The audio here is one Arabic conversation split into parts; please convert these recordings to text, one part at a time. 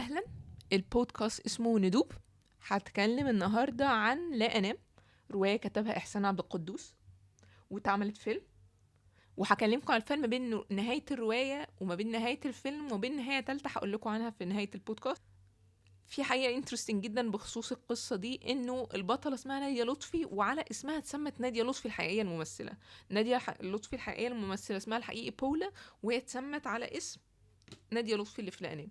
وسهلا. البودكاست اسمه ندوب. هتكلم النهاردة عن لا أنام، رواية كتبها إحسان عبد القدوس واتعملت فيلم، وهكلمكم عن الفيلم بين نهاية الرواية وما بين نهاية الفيلم وبين نهاية تالتة هقول لكم عنها في نهاية البودكاست. في حقيقة انترستنج جدا بخصوص القصة دي، انه البطلة اسمها نادية لطفي، وعلى اسمها اتسمت نادية لطفي الحقيقية الممثلة. نادية لطفي الحقيقية الممثلة اسمها الحقيقي بولا، وهي اتسمت على اسم نادية لطفي اللي في لا أنام.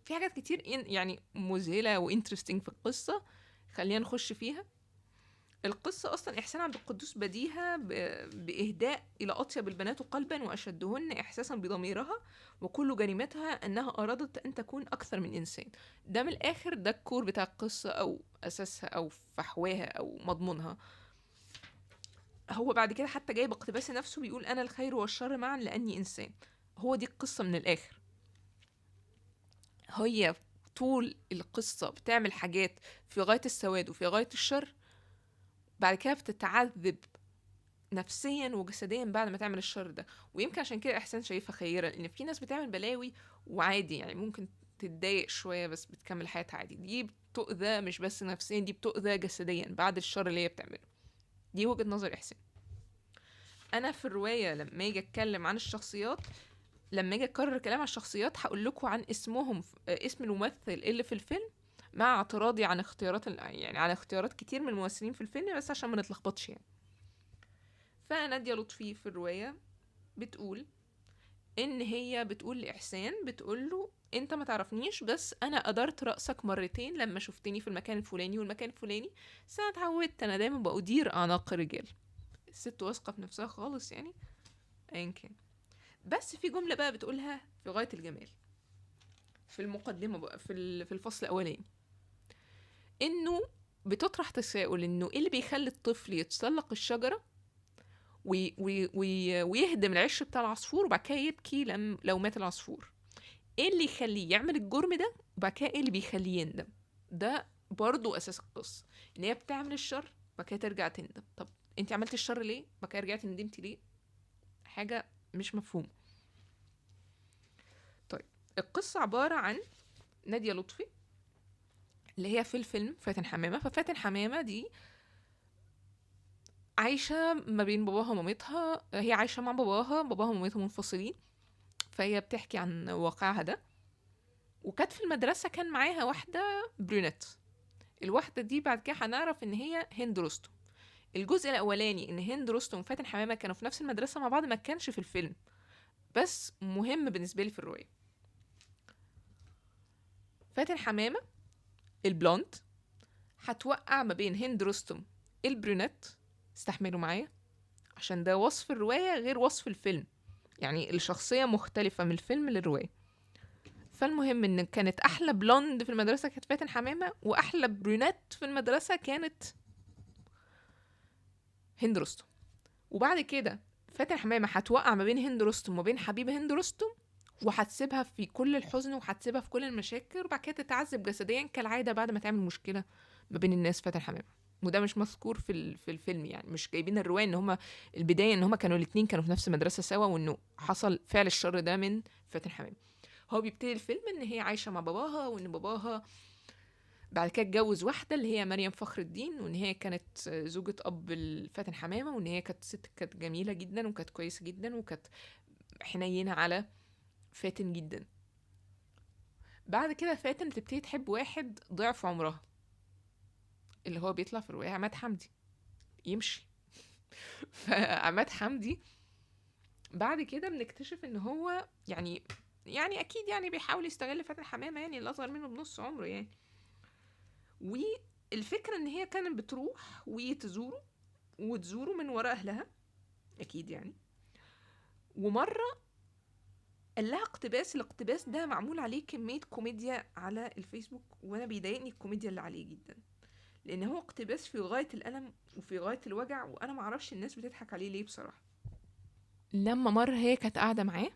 في حاجات كتير يعني مذهلة وانترستنج في القصة، خلينا نخش فيها. القصة أصلا إحسان عبد القدوس بديها بإهداء إلى أطيب البنات قلبا وأشدهن إحساسا بضميرها، وكل جريمتها أنها أرادت أن تكون أكثر من إنسان. ده من الآخر ده الكور بتاع القصة أو أساسها أو فحواها أو مضمونها. هو بعد كده حتى جايب اقتباس نفسه بيقول أنا الخير والشر معا لأني إنسان. هو دي القصة من الآخر. هي طول القصة بتعمل حاجات في غاية السواد وفي غاية الشر، بعد كده بتتعذب نفسيا وجسديا بعد ما تعمل الشر ده. ويمكن عشان كده إحسان شايفها خيرة، لأن في ناس بتعمل بلاوي وعادي، يعني ممكن تتضايق شوية بس بتكمل حياتها عادي. دي بتؤذى مش بس نفسيا، دي بتؤذى جسديا بعد الشر اللي هي بتعمله. دي وجهة نظر إحسان. أنا في الرواية لما أجي أتكلم عن الشخصيات، لما اجي اكرر كلام عن الشخصيات هقول لكم عن اسمهم، اسم الممثل اللي في الفيلم، مع اعتراضي عن اختيارات يعني عن اختيارات كتير من الممثلين في الفيلم، بس عشان ما نتلخبطش يعني. فنادية لطفي في الرواية بتقول ان هي بتقول لإحسان، بتقول له انت ما تعرفنيش، بس انا أدرت رأسك مرتين لما شفتني في المكان الفلاني والمكان الفلاني، بس انا اتعودت، انا دايما بأدير اعناق الرجال. الست واثقة في نفسها خالص يعني، ايا كان. بس في جملة بقى بتقولها في غاية الجمال في المقدمة بقى في الفصل الأولاني، إنه بتطرح تساؤل إنه إيه اللي بيخلي الطفل يتسلق الشجرة ويهدم العش بتاع العصفور وبعد كده يبكي لو مات العصفور. إيه اللي يخليه يعمل الجرم ده وبعد كده إيه اللي بيخليه يندم؟ ده برضو أساس القصة، إن هي بتعمل الشر وبعد كده ترجع تندم. طب أنت عملت الشر ليه؟ وبعد كده رجعتي ندمتي ليه؟ حاجة مش مفهومة. طيب، القصة عبارة عن نادية لطفي اللي هي في الفيلم فاتن حمامة. ففاتن حمامة دي عايشة ما بين باباها ومامتها، هي عايشة مع باباها ومامتها منفصلين، فهي بتحكي عن واقعها ده. وكانت في المدرسة كان معاها واحدة برونيت. الواحدة دي بعد كده هنعرف ان هي هند رستم. الجزء الاولاني ان هند رستم وفاتن حمامة كانوا في نفس المدرسة مع بعض ما كانش في الفيلم، بس مهم بالنسبة لي في الرواية. فاتن حمامة البلوند هتوقع ما بين هند رستم البرونيت، استحملوا معايا عشان ده وصف الرواية غير وصف الفيلم، يعني الشخصية مختلفة من الفيلم للرواية. فالمهم ان كانت احلى بلوند في المدرسة كانت فاتن حمامة، واحلى برونات في المدرسة كانت هند رستم. وبعد كده فاتن حمامة هتوقع ما بين هند رستم وما بين حبيب هند رستم، وهتسيبها في كل الحزن وهتسيبها في كل المشاكل، وبعد كده تتعذب جسديا كالعادة بعد ما تعمل مشكلة ما بين الناس. فاتن حمامة وده مش مذكور في الفيلم، يعني مش جايبين الرواية ان هما البداية ان هما كانوا الاتنين كانوا في نفس المدرسة سوا، وانه حصل فعل الشر ده من فاتن حمامة. هو بيبتدي الفيلم ان هي عايشة مع باباها، وان باباها بعد كده اتجوز واحدة اللي هي مريم فخر الدين، وان هي كانت زوجة اب فاتن حمامة، وان هي كانت ست كانت جميلة جدا وكانت كويسة جدا وكانت حنينة على فاتن جدا. بعد كده فاتن بتبتدي تحب واحد ضعف عمرها اللي هو بيطلع في الرواية عماد حمدي يمشي. فعماد حمدي بعد كده بنكتشف ان هو يعني اكيد يعني بيحاول يستغل فاتن حمامة، يعني اللي اصغر منه بنص عمره يعني. والفكرة ان هي كانت بتروح وتزوره من وراء اهلها اكيد يعني. ومرة قال لها الاقتباس ده معمول عليه كمية كوميديا على الفيسبوك، وانا بيضايقني الكوميديا اللي عليه جدا، لان هو اقتباس في غاية الألم وفي غاية الوجع، وانا معرفش الناس بتضحك عليه ليه بصراحة. لما مرة هي كانت قاعدة معاه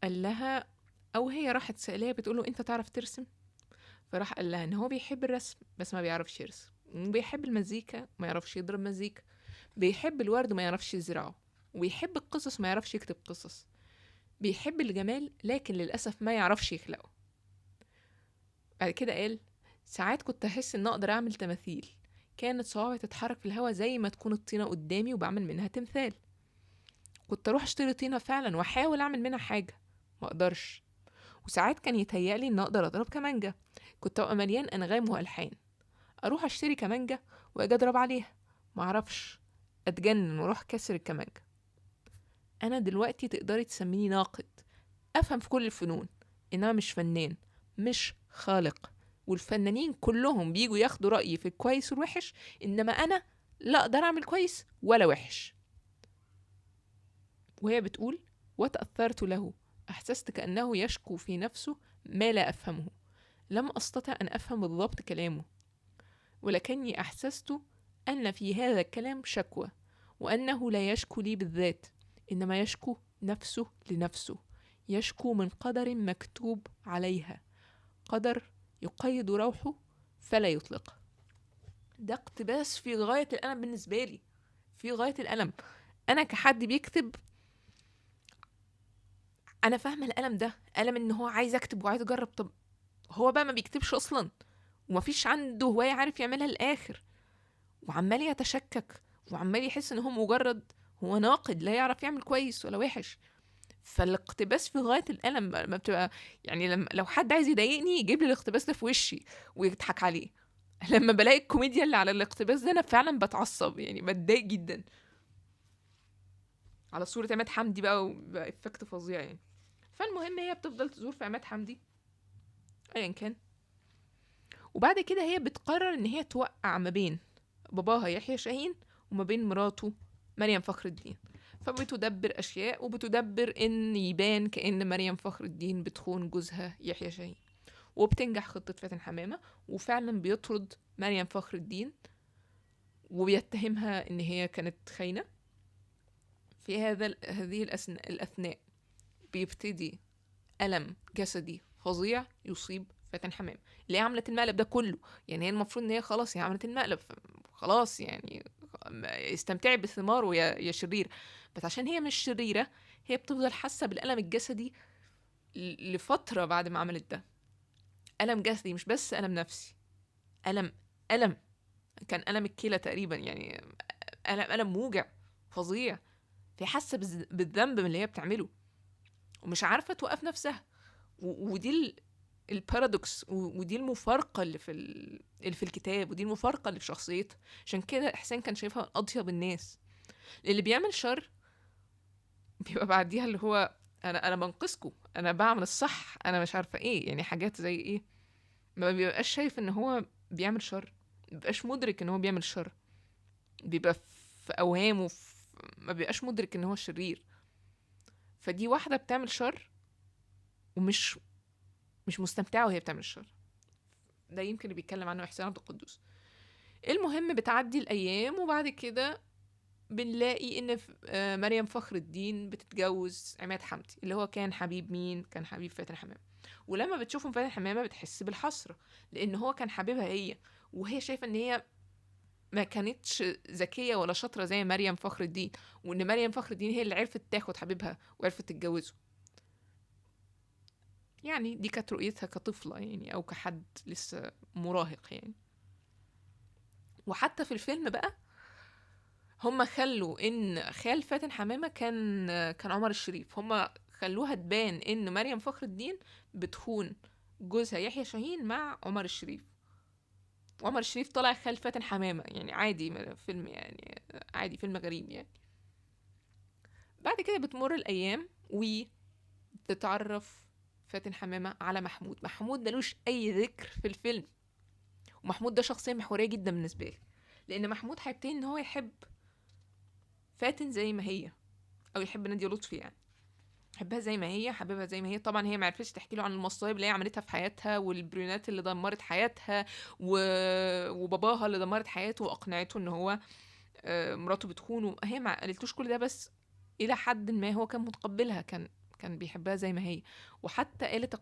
قال لها، او هي راحت سألها بتقوله انت تعرف ترسم؟ فراح قال لها ان هو بيحب الرسم بس ما بيعرفش يرسم، وبيحب المزيكا ما يعرفش يضرب مزيكا، بيحب الورد ما يعرفش يزرعه، ويحب القصص ما يعرفش يكتب قصص، بيحب الجمال لكن للأسف ما يعرفش يخلقه. بعد كده قال: ساعات كنت أحس إن أقدر أعمل تماثيل، كانت صوابعي تتحرك في الهواء زي ما تكون الطينة قدامي وبعمل منها تمثال. كنت أروح أشتري طينة فعلا وأحاول أعمل منها حاجة، ما أقدرش. وساعات كان يتهيألي إن أقدر أضرب كمانجة، كنت أبقى مليان أنغام وألحان، أروح أشتري كمانجة وأجي أضرب عليها، معرفش، أتجنن وأروح كسر الكمانجة. أنا دلوقتي تقدري تسميني ناقد، أفهم في كل الفنون، إنما مش فنان، مش خالق. والفنانين كلهم بيجوا ياخدوا رأيي في الكويس والوحش، إنما أنا لا أقدر أعمل كويس ولا وحش. وهي بتقول: وتأثرت له، أحسست كأنه يشكو في نفسه ما لا أفهمه، لم أستطع أن أفهم بالضبط كلامه، ولكني أحسست أن في هذا الكلام شكوى، وأنه لا يشكو لي بالذات، إنما يشكو نفسه لنفسه، يشكو من قدر مكتوب عليها، قدر يقيد روحه فلا يطلق. ده اقتباس في غاية الألم بالنسبة لي، في غاية الألم. أنا كحد بيكتب، أنا فاهمة الألم ده، ألم إن هو عايز أكتب وعايز أجرب. طب هو بقى ما بيكتبش أصلا، ومفيش عنده هواية عارف يعملها للآخر، وعمال يتشكك، وعمال يحس إن هو مجرد هو ناقد لا يعرف يعمل كويس ولا وحش. فالاقتباس في غاية الألم ما بتبقى، يعني لو حد عايز يضايقني يجيب لي الاقتباس ده في وشي ويضحك عليه. لما بلاقي الكوميديا اللي على الاقتباس ده أنا فعلا بتعصب، يعني بتضايق جدا. على صورة عماد حمدي بقى، وبقى افكت فظيع يعني. فالمهم هي بتفضل تزور في عماد حمدي ايا كان، وبعد كده هي بتقرر ان هي توقع ما بين باباها يحيى شاهين وما بين مراته مريم فخر الدين. فبتدبر أشياء، وبتدبر إن يبان كأن مريم فخر الدين بتخون جوزها يحيى شاهين، وبتنجح خطة فاتن حمامة، وفعلا بيطرد مريم فخر الدين وبيتهمها إن هي كانت خاينة. في هذه الأثناء بيبتدي ألم جسدي فظيع يصيب فاتن حمامة اللي هي عملت المقلب ده كله. يعني هي المفروض إن هي خلاص هي عملت المقلب، خلاص يعني استمتعي بثماره يا شرير. بس عشان هي مش شريرة، هي بتفضل حاسة بالألم الجسدي لفترة بعد ما عملت ده. ألم جسدي مش بس ألم نفسي، ألم كان ألم الكلى تقريبا، يعني ألم موجع فظيع. في حاسة بالذنب من اللي هي بتعمله، ومش عارفة توقف نفسها. ودي البارادوكس، ودي المفارقة اللي في الكتاب، ودي المفارقة اللي في شخصيتها. عشان كده إحسان كان شايفها من أطيب الناس. اللي بيعمل شر بيبقى بعديها اللي هو أنا بنقذكم، أنا بعمل الصح، أنا مش عارفة إيه، يعني حاجات زي إيه. ما بيبقاش شايف إن هو بيعمل شر، ما بيبقاش مدرك إن هو بيعمل شر، بيبقى في أوهامه، ما بيبقاش مدرك إن هو شرير. فدي واحدة بتعمل شر ومش مش مستمتعة وهي بتعمل الشر. ده يمكن اللي بيتكلم عنه إحسان عبد القدوس. المهم بتعدي الأيام، وبعد كده بنلاقي إن مريم فخر الدين بتتجوز عماد حمدي اللي هو كان حبيب مين؟ كان حبيب فاتن حمامة. ولما بتشوفهم فاتن حمامة بتحس بالحسرة، لأن هو كان حبيبها هي، وهي شايفة إن هي ما كانتش ذكية ولا شاطرة زي مريم فخر الدين، وإن مريم فخر الدين هي اللي عرفت تاخد حبيبها وعرفت تتجوزه. يعني دي كانت رؤيتها كطفلة يعني، أو كحد لسه مراهق يعني. وحتى في الفيلم بقى هم خلوا ان خال فاتن حمامة كان عمر الشريف. هم خلوها تبان ان مريم فخر الدين بتخون جوزها يحيى شاهين مع عمر الشريف، وعمر الشريف طلع خال فاتن حمامة. يعني عادي فيلم، يعني عادي فيلم غريب يعني. بعد كده بتمر الايام وتتعرف فاتن حمامة على محمود ملوش اي ذكر في الفيلم. ومحمود ده شخصية محورية جدا بالنسبة لي، لان محمود هيبتدي ان هو يحب فاتن زي ما هي، او يحب نادية لطفي، يعني حبها زي ما هي، حبيبها زي ما هي. طبعا هي ما عرفتش تحكي له عن المصايب اللي هي عملتها في حياتها، والبريونات اللي دمرت حياتها، وباباها اللي دمرت حياته واقنعته ان هو مراته بتخونه. هي ما قالتوش كل ده، بس الى حد ما هو كان متقبلها، كان بيحبها زي ما هي. وحتى قالت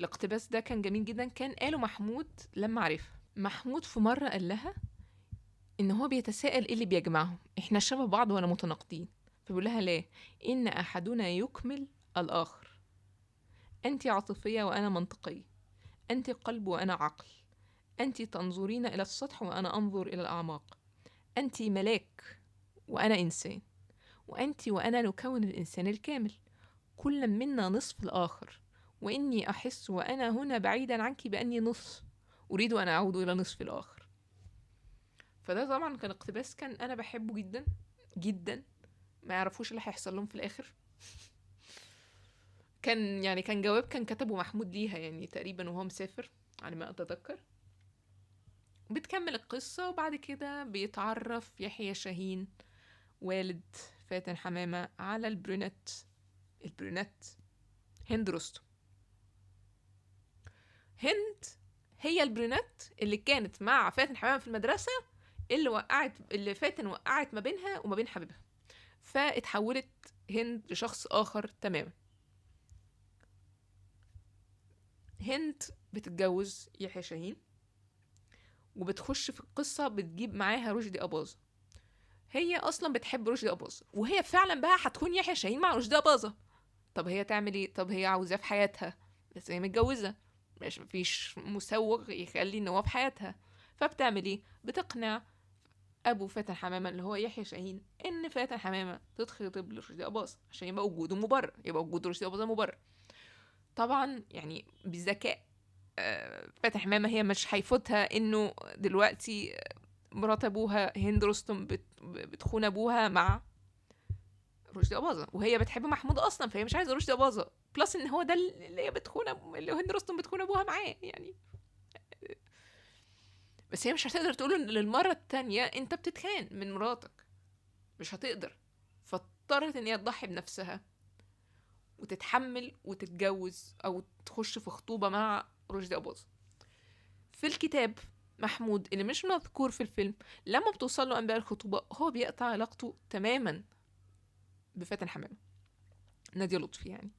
الاقتباس ده كان جميل جدا. كان قاله محمود لما عرفها. محمود في مرة قال لها ان هو بيتساءل ايه اللي بيجمعهم، احنا شبه بعض ولا متناقضين؟ فبيقول لها لا، ان احدنا يكمل الاخر، انت عاطفيه وانا منطقيه، أنت قلب وأنا عقل، أنت تنظرين إلى السطح وأنا أنظر إلى الأعماق، أنت ملاك وأنا إنسان، وأنت وأنا نكون الإنسان الكامل، كل منا نصف الآخر، وإني أحس وأنا هنا بعيدا عنك بأني نصف، أريد أن أعود إلى نصف الآخر. فده طبعا كان اقتباس كان أنا بحبه جدا جدا، ما يعرفوش اللي هيحصل لهم في الآخر. كان جواب كان كتبه محمود ليها يعني تقريبا وهو مسافر على ما أتذكر. بتكمل القصة، وبعد كده بيتعرف يحيى شاهين والد فاتن حمامة على البرونات هند رستم. هند هي البرونات اللي كانت مع فاتن حمامة في المدرسة، اللي فاتن وقعت ما بينها وما بين حبيبها، فاتحولت هند لشخص آخر تماما. هند بتتجوز يحيى شاهين، وبتخش في القصة بتجيب معاها رشدي أباظة. هي أصلا بتحب رشدي أباظة، وهي فعلا بقى هتكون يحيى شاهين مع رشدي أباظة. طب هي تعمل ايه؟ طب هي عاوزاه في حياتها، بس هي متجوزة، مفيش مسوغ يخلي ان هو في حياتها. فبتعمل ايه؟ بتقنع ابو فاتن حمامة اللي هو يحيى شاهين ان فاتن حمامة تتخطب لرشدي أباظة عشان يبقى وجوده مبرر، يبقى وجود رشدي أباظة مبرر. طبعا يعني بذكاء فاتن حمامة هي مش هيفوتها انه دلوقتي مرات ابوها هند رستم بتخون ابوها مع رشدي أباظة، وهي بتحب محمود اصلا، فهي مش عايزه رشدي أباظة، بلس ان هو ده اللي هي اللي هند رستم بتخون ابوها معاه يعني. بس هي مش هتقدر تقول للمره التانية انت بتتخان من مراتك، مش هتقدر. فاضطرت ان هي تضحي بنفسها وتتحمل وتتجوز او تخش في خطوبه مع رشدي أباظة. في الكتاب محمود اللي مش مذكور في الفيلم، لما بتوصل له انباء الخطوبه هو بيقطع علاقته تماما بفاتن حمامه، نادية لطفي يعني،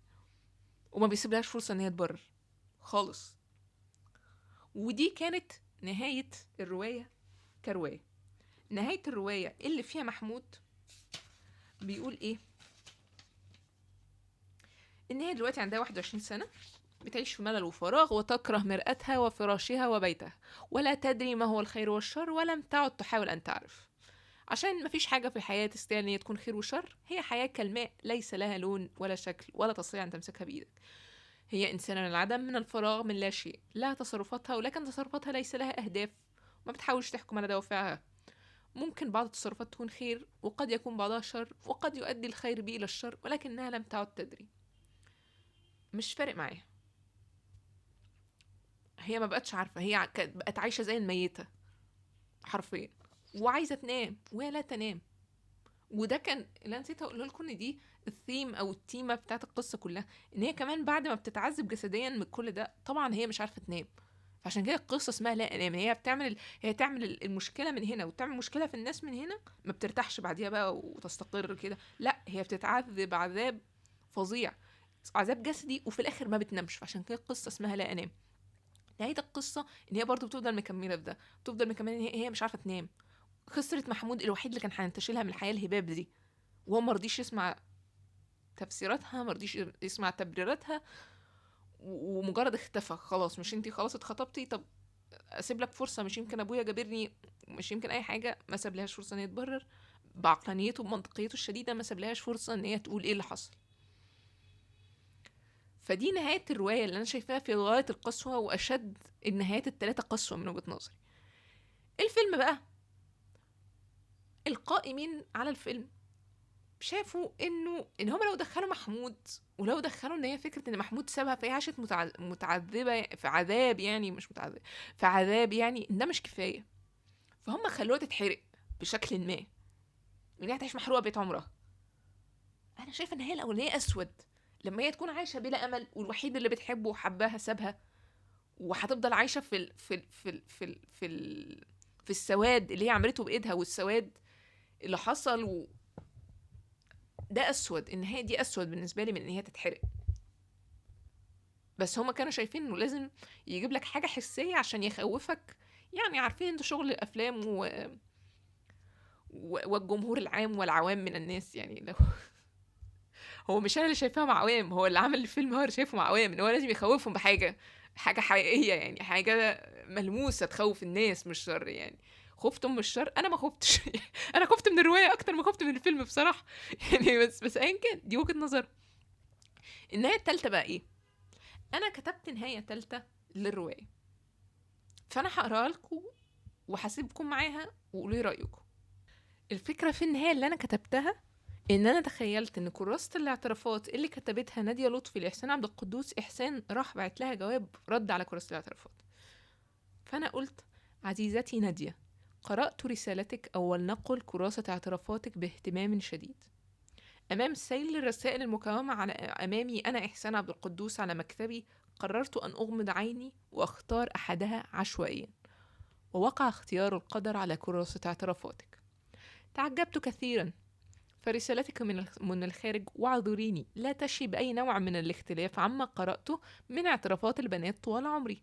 وما بيسيبلهاش فرصه ان هي تبرر خالص. ودي كانت نهاية الرواية كرواية. نهاية الرواية اللي فيها محمود بيقول ايه؟ ان هي دلوقتي عندها 21 سنة، بتعيش في ملل وفراغ، وتكره مرآتها وفراشها وبيتها، ولا تدري ما هو الخير والشر، ولم تعد تحاول أن تعرف، عشان مفيش حاجة في الحياة تستاهل ان هي تكون خير وشر. هي حياة كالماء، ليس لها لون ولا شكل، ولا تستطيع أن تمسكها بإيدك. هي إنسانة من العدم، من الفراغ، من لا شيء، لها تصرفاتها، ولكن تصرفاتها ليس لها أهداف، وما بتحاولش تحكم على دوافعها. ممكن بعض التصرفات تكون خير، وقد يكون بعضها شر، وقد يؤدي الخير بي إلى الشر، ولكنها لم تعد تدري. مش فارق معاها، هي ما بقتش عارفة، هي بقت عايشة زي الميتة حرفيا، وعايزة تنام وهي لا تنام. وده كان اللي نسيت اقول لكم، ان دي الثيم او التيمة بتاعت القصة كلها، ان هي كمان بعد ما بتتعذب جسديا من كل ده طبعا هي مش عارفة تنام. فعشان كده القصة اسمها لا انام. هي تعمل المشكلة من هنا، وتعمل مشكلة في الناس من هنا، ما بترتاحش بعديها بقى وتستقر كده، لا هي بتتعذب عذاب فظيع، عذاب جسدي، وفي الاخر ما بتنامش. فعشان كده القصة اسمها لا انام. نهاية القصة ان هي برضو بتفضل مكملة في ده، بتفضل مكملة ان هي مش عارفة تنام. خسرت محمود الوحيد اللي كان هينتشلها من الحياة الهباب دي، وهو مرضيش يسمع تفسيراتها، مرضيش يسمع تبريراتها، ومجرد اختفى. خلاص، مش انتي خلاص اتخطبتي، طب اسيب لك فرصه، مش يمكن ابويا جابرني، مش يمكن اي حاجه. ما سابلهاش فرصه ان هي تبرر بعقلانيته ومنطقيته الشديده، ما سابلهاش فرصه ان هي تقول ايه اللي حصل. فدي نهايه الروايه اللي انا شايفاها في غايه القسوه، واشد النهايات الثلاثه قسوه من وجهه نظري. الفيلم بقى، القائمين على الفيلم شافوا ان هم لو دخلوا محمود، ولو دخلوا ان هي فكره ان محمود سابها فهي عاشت متعذبه في عذاب، يعني مش متعذبه في عذاب، يعني ده مش كفايه. فهم خلوها تتحرق بشكل ما، ان هي تعيش محروقه بقيت عمرها. انا شايفه ان هي الاولانيه اسود، لما هي تكون عايشه بلا امل، والوحيد اللي بتحبه وحباها سابها، وهتفضل عايشه في السواد اللي هي عملته بايدها، والسواد اللي حصل ده اسود. النهايه دي اسود بالنسبه لي من ان هي تتحرق. بس هما كانوا شايفين انه لازم يجيب لك حاجه حسيه عشان يخوفك، يعني عارفين انت شغل الافلام والجمهور العام والعوام من الناس، يعني لو هو مش انا اللي شايفاهم عوام، هو اللي عمل الفيلم هو اللي شايفهم عوام، ان هو لازم يخوفهم بحاجه، حاجه حقيقيه يعني، حاجه ملموسه تخوف الناس، مش شر يعني. خفتم من الشر؟ انا ما خفتش. انا خفت من الروايه اكتر ما خفت من الفيلم بصراحه. يعني بس ايا كان، دي وجهه نظر. النهايه التالتة بقى ايه؟ انا كتبت نهايه تالتة للروايه، فانا هقراها لكم وهسيبكم معاها وقولوا لي رايكم. الفكره في النهايه اللي انا كتبتها ان انا تخيلت ان كراسة الاعترافات اللي كتبتها نادية لطفي لإحسان عبد القدوس، إحسان راح بعت لها جواب رد على كراسة الاعترافات. فأنا قلت: عزيزتي نادية، قرأت رسالتك أو ولنقل كراسة اعترافاتك باهتمام شديد. أمام سيل الرسائل المكومة على أمامي أنا إحسان عبد القدوس على مكتبي، قررت أن أغمض عيني وأختار أحدها عشوائيا، ووقع اختيار القدر على كراسة اعترافاتك. تعجبت كثيرا، فرسالتك من الخارج، واعذريني، لا تشي بأي نوع من الاختلاف عما قرأته من اعترافات البنات طوال عمري،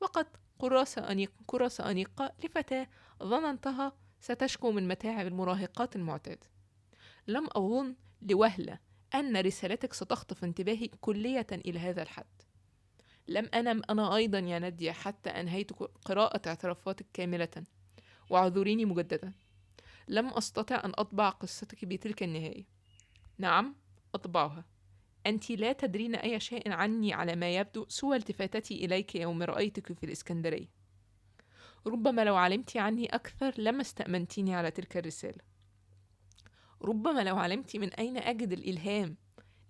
فقط كراسة أنيقة لفتاة ظننتها ستشكو من متاعب المراهقات المعتاد. لم أظن لوهلة أن رسالتك ستخطف انتباهي كلية إلى هذا الحد. لم أنم أنا أيضا يا نادية حتى أنهيت قراءة اعترافاتك كاملة، واعذريني مجددا. لم أستطع أن أطبع قصتك بتلك النهاية. نعم، أطبعها. أنت لا تدرين أي شيء عني على ما يبدو سوى التفاتتي إليك يوم رأيتك في الإسكندرية. ربما لو علمت عني أكثر لما استأمنتيني على تلك الرسالة. ربما لو علمت من أين أجد الإلهام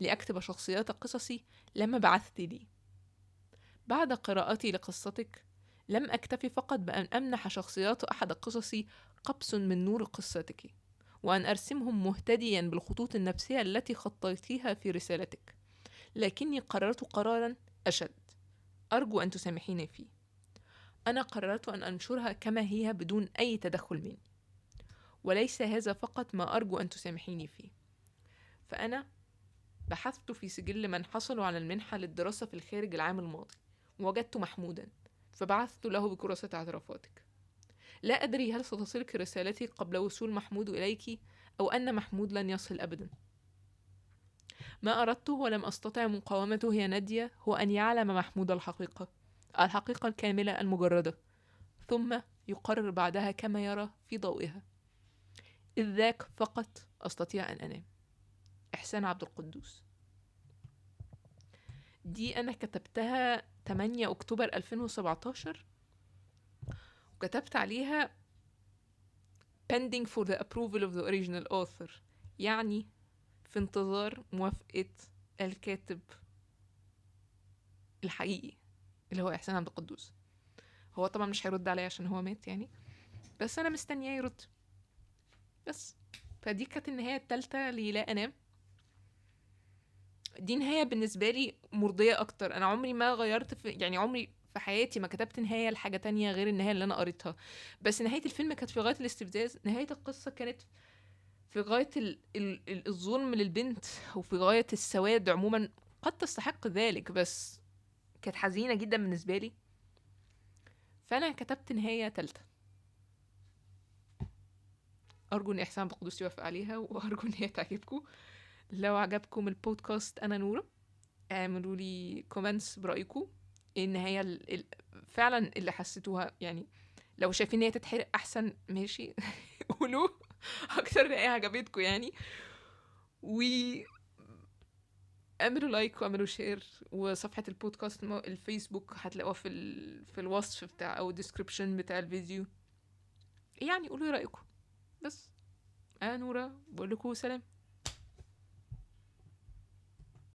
لأكتب شخصيات قصصي لما بعثت لي. بعد قراءتي لقصتك لم أكتفي فقط بأن أمنح شخصيات أحد قصصي قبس من نور قصتك، وأن أرسمهم مهتديا بالخطوط النفسية التي خطيتيها في رسالتك، لكني قررت قرارا أشد أرجو أن تسامحيني فيه. أنا قررت أن أنشرها كما هي بدون أي تدخل مني، وليس هذا فقط ما أرجو أن تسامحيني فيه، فأنا بحثت في سجل من حصلوا على المنحة للدراسة في الخارج العام الماضي، ووجدت محمودا، فبعثت له بكراسة اعترافاتك. لا أدري هل ستصلك رسالتي قبل وصول محمود إليك، أو أن محمود لن يصل أبدا. ما أردته ولم أستطع مقاومته يا نادية هو أن يعلم محمود الحقيقة الكاملة المجردة، ثم يقرر بعدها كما يرى في ضوئها. إذ ذاك فقط أستطيع أن أنام. إحسان عبد القدوس. دي أنا كتبتها 8 أكتوبر 2017، وكتبت عليها pending for the approval of the original author، يعني في انتظار موافقة الكاتب الحقيقي اللي هو إحسان عبد القدوس. هو طبعا مش هيرد عليا عشان هو مات يعني، بس أنا مستنياه يرد بس. فدي كانت النهاية التالتة للا أنام. دي نهاية بالنسبة لي مرضية أكتر. أنا عمري ما غيرت يعني عمري في حياتي ما كتبت نهاية لحاجة تانية غير النهاية اللي أنا قريتها. بس نهاية الفيلم كانت في غاية الاستفزاز، نهاية القصة كانت في غاية الظلم للبنت، وفي غاية السواد عموما، قد تستحق ذلك، بس كانت حزينة جدا بالنسبة لي. فأنا كتبت نهاية تالتة، أرجو إن إحسان بقدوس يوافق عليها، وأرجو إن هي تعجبكم. لو عجبكم البودكاست أنا نورة، اعملوا لي كومنتس برأيكم إيه النهاية فعلا اللي حسيتوها. يعني لو شايفين إن هي تتحرق أحسن ماشي. قولوا أكتر نهاية عجبتكم يعني. اعملوا لايك واعملوا شير، وصفحة البودكاست الفيسبوك هتلاقوها في الوصف بتاع او الديسكريبشن بتاع الفيديو. يعني قولوا رأيكم بس. انا نورة بقول لكم سلام.